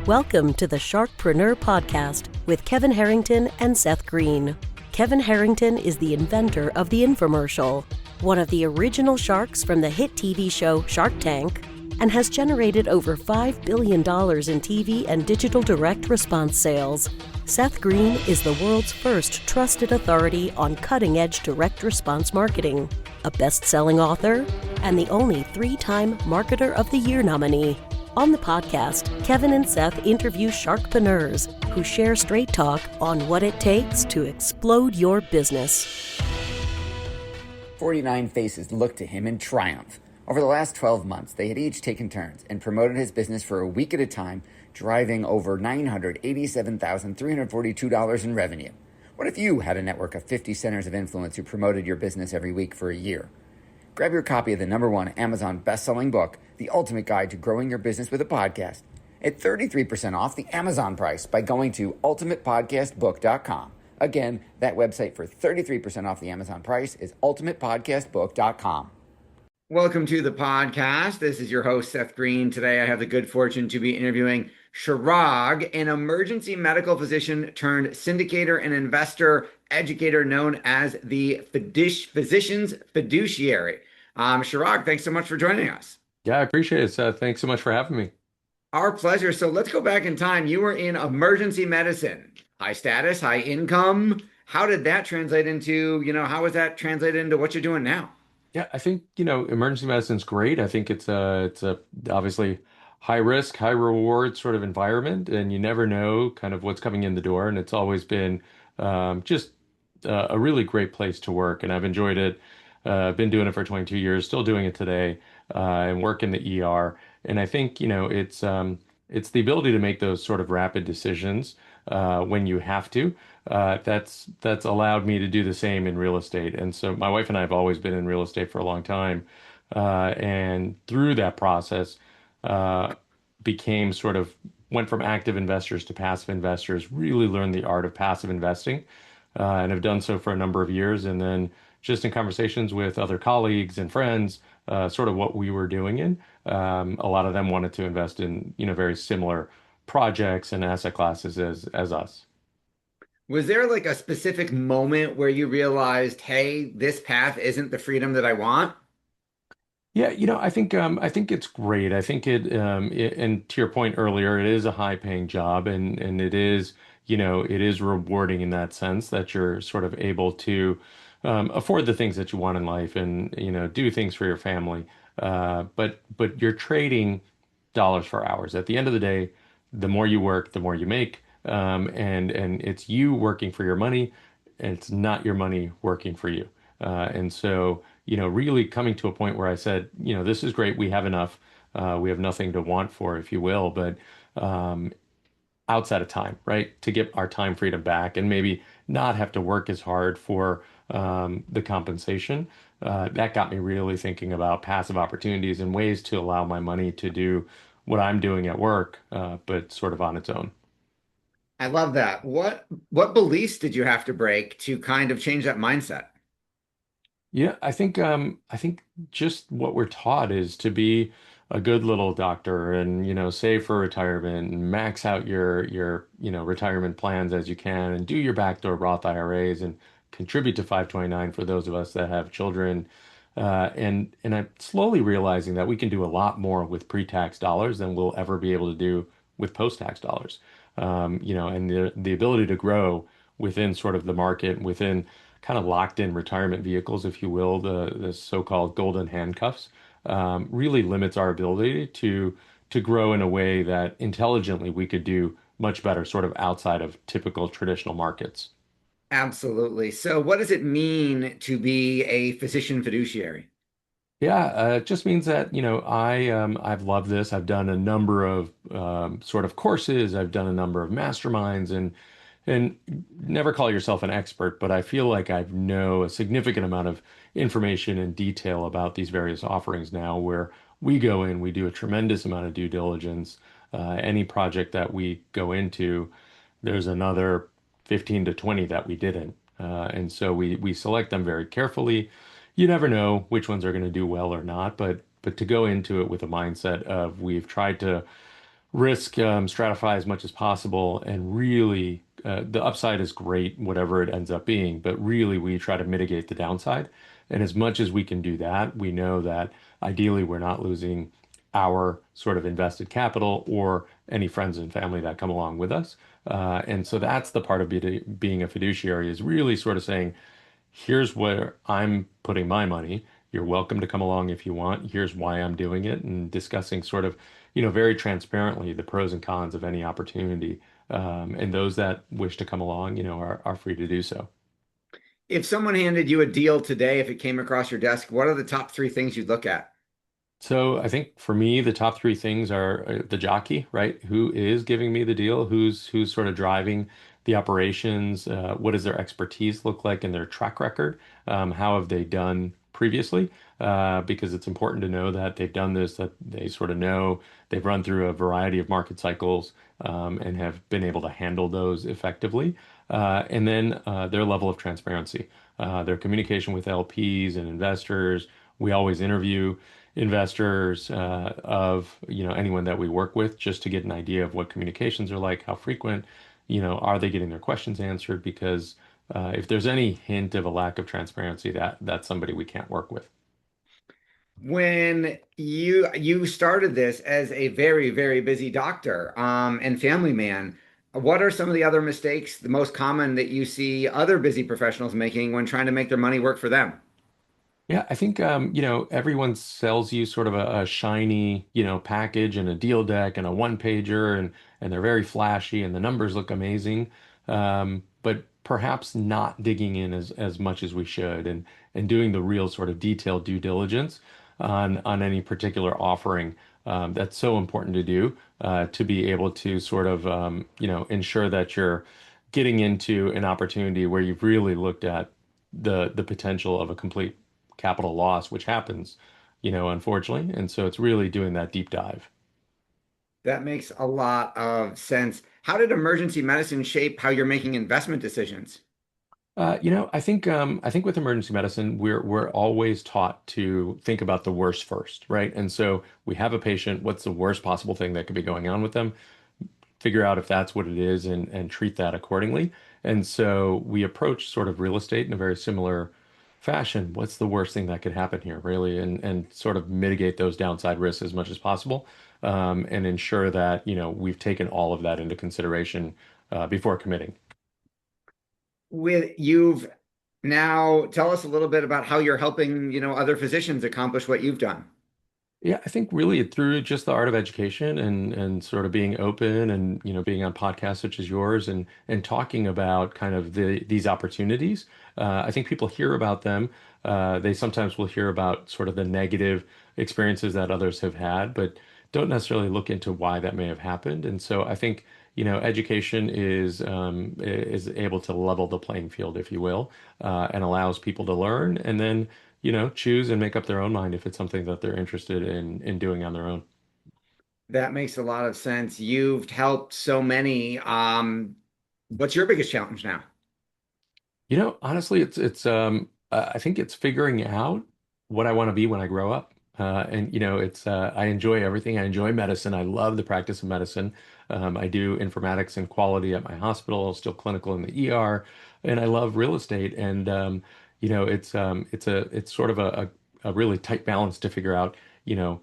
Welcome to the Sharkpreneur podcast with Kevin Harrington and Seth Greene. Kevin Harrington is the inventor of the infomercial, one of the original sharks from the hit TV show Shark Tank, and has generated over $5 billion in TV and digital direct response sales. Seth Greene is the world's first trusted authority on cutting-edge direct response marketing, a best-selling author, and the only 3-time Marketer of the Year nominee. On the podcast, Kevin and Seth interview sharkpreneurs who share straight talk on what it takes to explode your business. 49 faces looked to him in triumph. Over the last 12 months, they had each taken turns and promoted his business for a week at a time, driving over $987,342 in revenue. What if you had a network of 50 centers of influence who promoted your business every week for a year? Grab your copy of the #1 Amazon best-selling book, The Ultimate Guide to Growing Your Business with a Podcast, at 33% off the Amazon price by going to ultimatepodcastbook.com. Again, that website for 33% off the Amazon price is ultimatepodcastbook.com. Welcome to the podcast. This is your host, Seth Greene. Today, I have the good fortune to be interviewing Chirag, an emergency medical physician turned syndicator and investor educator known as the physician's fiduciary. Chirag, thanks so much for joining us. Yeah, I appreciate it, Seth. Thanks so much for having me. Our pleasure. So let's go back in time. You were in emergency medicine, high status, high income. How did that translate into, how was that translated into what you're doing now? Yeah, I think, emergency medicine's great. I think it's a obviously high risk, high reward sort of environment, and you never know kind of what's coming in the door. And it's always been just a really great place to work. And I've enjoyed it. I've been doing it for 22 years, still doing it today, and work in the ER. And I think, it's the ability to make those sort of rapid decisions when you have to. That's allowed me to do the same in real estate. And so my wife and I have always been in real estate for a long time. And through that process, went from active investors to passive investors, really learned the art of passive investing, and have done so for a number of years. And then just in conversations with other colleagues and friends, sort of what we were doing a lot of them wanted to invest in, very similar projects and asset classes as us. Was there like a specific moment where you realized, hey, this path isn't the freedom that I want? Yeah, I think it's great. I think and to your point earlier, it is a high-paying job, and it is, it is rewarding in that sense that you're sort of able to afford the things that you want in life and, do things for your family. But you're trading dollars for hours. At the end of the day, the more you work, the more you make. And it's you working for your money, and it's not your money working for you. And so, really coming to a point where I said, this is great. We have enough. We have nothing to want for, if you will, but outside of time, right? To get our time freedom back and maybe not have to work as hard for the compensation. That got me really thinking about passive opportunities and ways to allow my money to do what I'm doing at work, but sort of on its own. I love that. What beliefs did you have to break to kind of change that mindset? Yeah, I think just what we're taught is to be a good little doctor and, save for retirement and max out your retirement plans as you can and do your backdoor Roth IRAs and contribute to 529 for those of us that have children. And I'm slowly realizing that we can do a lot more with pre-tax dollars than we'll ever be able to do with post-tax dollars. And the ability to grow within sort of the market, within kind of locked in retirement vehicles, if you will, the so-called golden handcuffs, really limits our ability to grow in a way that intelligently we could do much better sort of outside of typical traditional markets. Absolutely. So what does it mean to be a physician fiduciary? Yeah, it just means that, I've loved this. I've done a number of sort of courses. I've done a number of masterminds and never call yourself an expert, but I feel like I know a significant amount of information and detail about these various offerings now where we go in, we do a tremendous amount of due diligence. Any project that we go into, there's another 15 to 20 that we didn't. And so we select them very carefully. You never know which ones are going to do well or not, but to go into it with a mindset of we've tried to risk stratify as much as possible, and really the upside is great, whatever it ends up being, but really we try to mitigate the downside. And as much as we can do that, we know that ideally we're not losing our sort of invested capital or any friends and family that come along with us. And so that's the part of being a fiduciary, is really sort of saying, here's where I'm putting my money. You're welcome to come along if you want. Here's why I'm doing it, and discussing sort of, very transparently the pros and cons of any opportunity. And those that wish to come along, are free to do so. If someone handed you a deal today, if it came across your desk, what are the top three things you'd look at? So I think for me, the top three things are the jockey, right? Who is giving me the deal? Who's sort of driving the operations? What does their expertise look like in their track record? How have they done previously? Because it's important to know that they've done this, that they sort of know they've run through a variety of market cycles, and have been able to handle those effectively. And then their level of transparency, their communication with LPs and investors. We always interview investors, of anyone that we work with, just to get an idea of what communications are like, how frequent, are they getting their questions answered? Because if there's any hint of a lack of transparency, that's somebody we can't work with. When you started this as a very, very busy doctor, and family man, what are some of the other mistakes, the most common that you see other busy professionals making when trying to make their money work for them? Yeah, I think everyone sells you sort of a shiny, package and a deal deck and a one pager, and they're very flashy and the numbers look amazing. But perhaps not digging in as much as we should, and doing the real sort of detailed due diligence on any particular offering. That's so important to do, to be able to sort of ensure that you're getting into an opportunity where you've really looked at the potential of a complete capital loss, which happens, unfortunately. And so it's really doing that deep dive. That makes a lot of sense. How did emergency medicine shape how you're making investment decisions? I think with emergency medicine, we're always taught to think about the worst first, right? And so we have a patient, what's the worst possible thing that could be going on with them? Figure out if that's what it is, and treat that accordingly. And so we approach sort of real estate in a very similar fashion. What's the worst thing that could happen here, really? And sort of mitigate those downside risks as much as possible, and ensure that, we've taken all of that into consideration before committing. With you've now tell us a little bit about how you're helping, other physicians accomplish what you've done. Yeah, I think really through just the art of education, and sort of being open, and being on podcasts such as yours, and talking about kind of these opportunities. I think people hear about them. They sometimes will hear about sort of the negative experiences that others have had, but don't necessarily look into why that may have happened. And so I think education is able to level the playing field, if you will, and allows people to learn, and then choose and make up their own mind if it's something that they're interested in doing on their own. That makes a lot of sense. You've helped so many. What's your biggest challenge now? Honestly, I think it's figuring out what I want to be when I grow up. And it's I enjoy everything. I enjoy medicine. I love the practice of medicine. I do informatics and quality at my hospital, still clinical in the ER, and I love real estate. And it's sort of a really tight balance to figure out.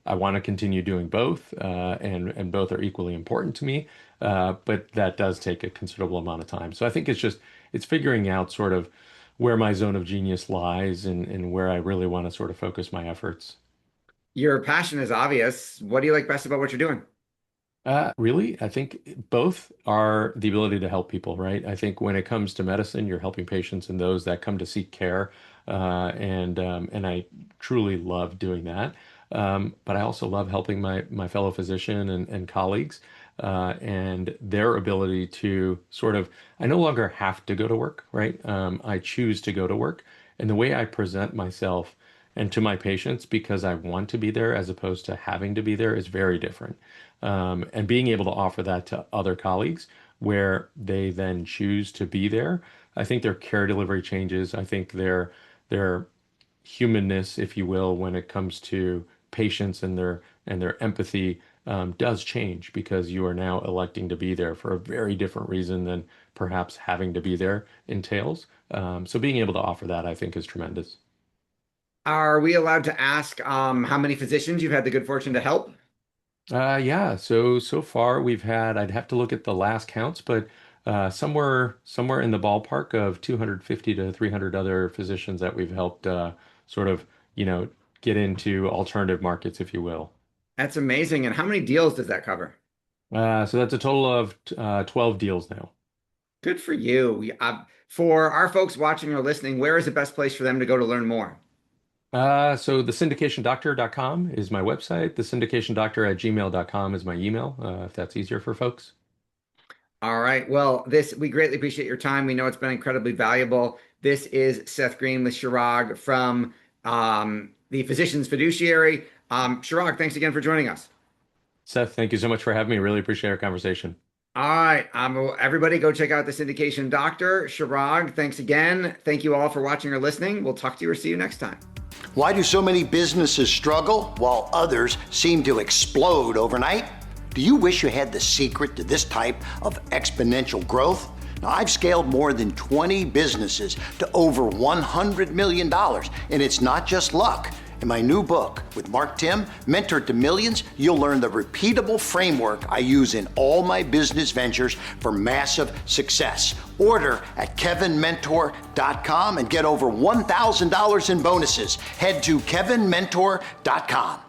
I want to continue doing both, and both are equally important to me. But that does take a considerable amount of time. So I think it's figuring out sort of where my zone of genius lies, and where I really want to sort of focus my efforts. Your passion is obvious. What do you like best about what you're doing? Really, I think both are the ability to help people, right? I think when it comes to medicine, you're helping patients and those that come to seek care, and I truly love doing that. But I also love helping my fellow physician and colleagues, and their ability to sort of, I no longer have to go to work, right? I choose to go to work, and the way I present myself and to my patients, because I want to be there as opposed to having to be there, is very different. And being able to offer that to other colleagues, where they then choose to be there, I think their care delivery changes. I think their humanness, if you will, when it comes to patients, and their empathy, does change because you are now electing to be there for a very different reason than perhaps having to be there entails. So being able to offer that, I think, is tremendous. Are we allowed to ask how many physicians you've had the good fortune to help? Yeah, so far we've had, I'd have to look at the last counts, but somewhere in the ballpark of 250 to 300 other physicians that we've helped sort of, you know, get into alternative markets, if you will. That's amazing. And how many deals does that cover? So that's a total of 12 deals now. Good for you. For our folks watching or listening, where is the best place for them to go to learn more? So thesyndicationdoctor.com is my website. Thesyndicationdoctor@gmail.com is my email, if that's easier for folks. All right. Well, we greatly appreciate your time. We know it's been incredibly valuable. This is Seth Greene with Chirag from the Physicians Fiduciary. Chirag, thanks again for joining us. Seth, thank you so much for having me. Really appreciate our conversation. All right. Everybody go check out the Syndication Doctor. Chirag, thanks again. Thank you all for watching or listening. We'll talk to you or see you next time. Why do so many businesses struggle while others seem to explode overnight? Do you wish you had the secret to this type of exponential growth? Now, I've scaled more than 20 businesses to over $100 million, and it's not just luck. In my new book with Mark Tim, Mentor to Millions, you'll learn the repeatable framework I use in all my business ventures for massive success. Order at kevinmentor.com and get over $1,000 in bonuses. Head to kevinmentor.com.